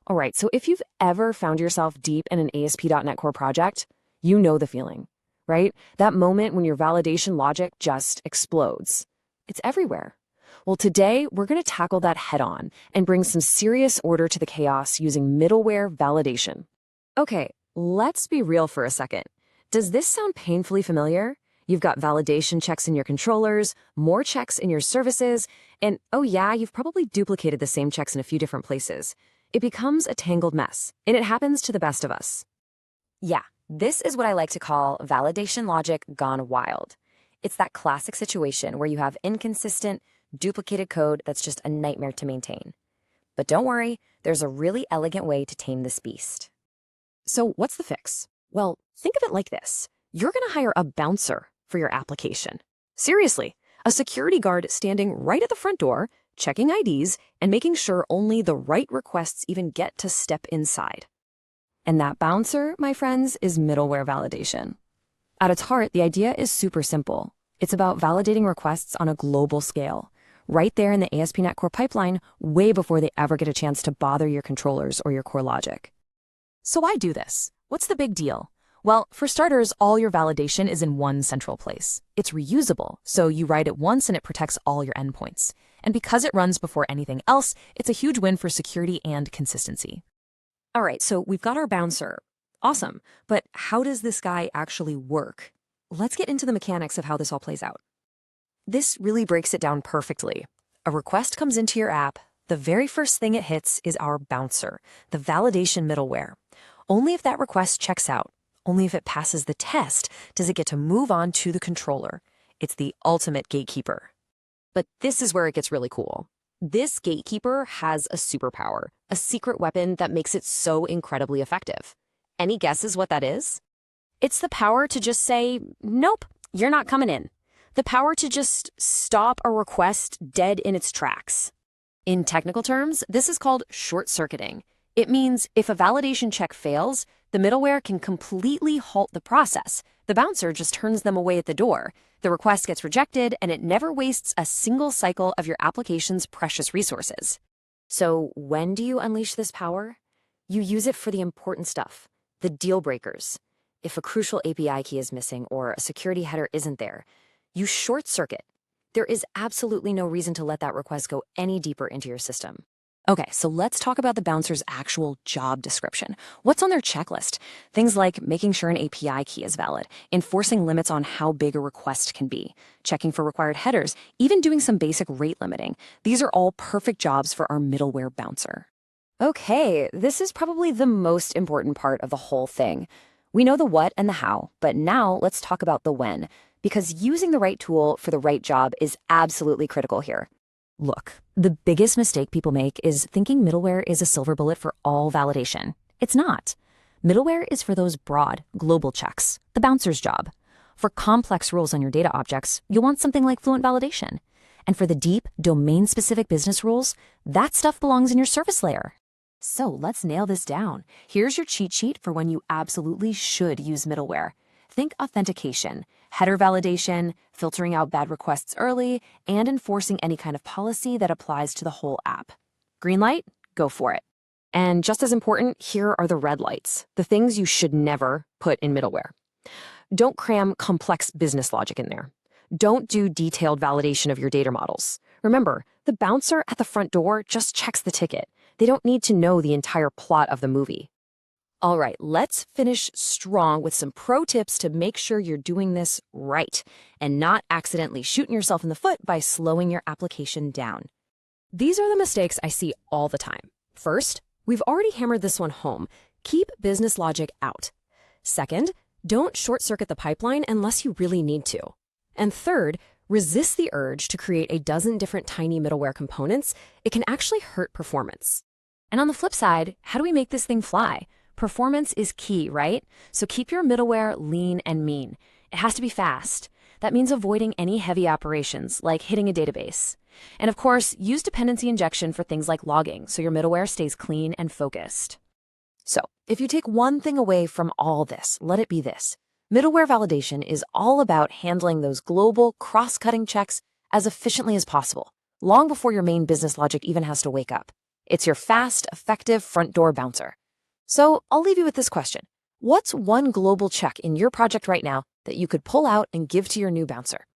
All right, so if you've ever found yourself deep in an ASP.NET Core project, you know the feeling, right? That moment when your validation logic just explodes. It's everywhere. Well, today we're going to tackle that head on and bring some serious order to the chaos using middleware validation. Okay, let's be real for a second. Does this sound painfully familiar? You've got validation checks in your controllers, more checks in your services, and oh yeah, you've probably duplicated the same checks in a few different places. It becomes a tangled mess, and it happens to the best of us. Yeah, this is what I like to call validation logic gone wild. It's that classic situation where you have inconsistent, duplicated code that's just a nightmare to maintain. But don't worry, there's a really elegant way to tame this beast. So what's the fix? Well, think of it like this. You're going to hire a bouncer for your application. Seriously, a security guard standing right at the front door, checking IDs, and making sure only the right requests even get to step inside. And that bouncer, my friends, is middleware validation. At its heart, the idea is super simple. It's about validating requests on a global scale, right there in the ASP.NET Core pipeline, way before they ever get a chance to bother your controllers or your core logic. So why do this? What's the big deal? Well, for starters, all your validation is in one central place. It's reusable, so you write it once and it protects all your endpoints. And because it runs before anything else, it's a huge win for security and consistency. All right, so we've got our bouncer. Awesome, but how does this guy actually work? Let's get into the mechanics of how this all plays out. This really breaks it down perfectly. A request comes into your app. The very first thing it hits is our bouncer, the validation middleware. Only if that request checks out, only if it passes the test, does it get to move on to the controller. It's the ultimate gatekeeper. But this is where it gets really cool. This gatekeeper has a superpower, a secret weapon that makes it so incredibly effective. Any guesses what that is? It's the power to just say, nope, you're not coming in. The power to just stop a request dead in its tracks. In technical terms, this is called short-circuiting. It means if a validation check fails, the middleware can completely halt the process. The bouncer just turns them away at the door. The request gets rejected, and it never wastes a single cycle of your application's precious resources. So when do you unleash this power? You use it for the important stuff, the deal breakers. If a crucial API key is missing or a security header isn't there, you short circuit. There is absolutely no reason to let that request go any deeper into your system. Okay, so let's talk about the bouncer's actual job description. What's on their checklist? Things like making sure an API key is valid, enforcing limits on how big a request can be, checking for required headers, even doing some basic rate limiting. These are all perfect jobs for our middleware bouncer. Okay, this is probably the most important part of the whole thing. We know the what and the how, but now let's talk about the when, because using the right tool for the right job is absolutely critical here. Look, the biggest mistake people make is thinking middleware is a silver bullet for all validation. It's not. Middleware is for those broad, global checks, the bouncer's job. For complex rules on your data objects, you'll want something like Fluent Validation. And for the deep, domain-specific business rules, that stuff belongs in your service layer. So let's nail this down. Here's your cheat sheet for when you absolutely should use middleware. Think authentication, header validation, filtering out bad requests early, and enforcing any kind of policy that applies to the whole app. Green light? Go for it. And just as important, here are the red lights, the things you should never put in middleware. Don't cram complex business logic in there. Don't do detailed validation of your data models. Remember, the bouncer at the front door just checks the ticket. They don't need to know the entire plot of the movie. All right, let's finish strong with some pro tips to make sure you're doing this right and not accidentally shooting yourself in the foot by slowing your application down. These are the mistakes I see all the time. First, we've already hammered this one home. Keep business logic out. Second, don't short-circuit the pipeline unless you really need to. And third, resist the urge to create a dozen different tiny middleware components. It can actually hurt performance. And on the flip side, how do we make this thing fly? Performance is key, right? So keep your middleware lean and mean. It has to be fast. That means avoiding any heavy operations, like hitting a database. And of course, use dependency injection for things like logging, so your middleware stays clean and focused. So, if you take one thing away from all this, let it be this. Middleware validation is all about handling those global, cross-cutting checks as efficiently as possible, long before your main business logic even has to wake up. It's your fast, effective front door bouncer. So I'll leave you with this question. What's one global check in your project right now that you could pull out and give to your new bouncer?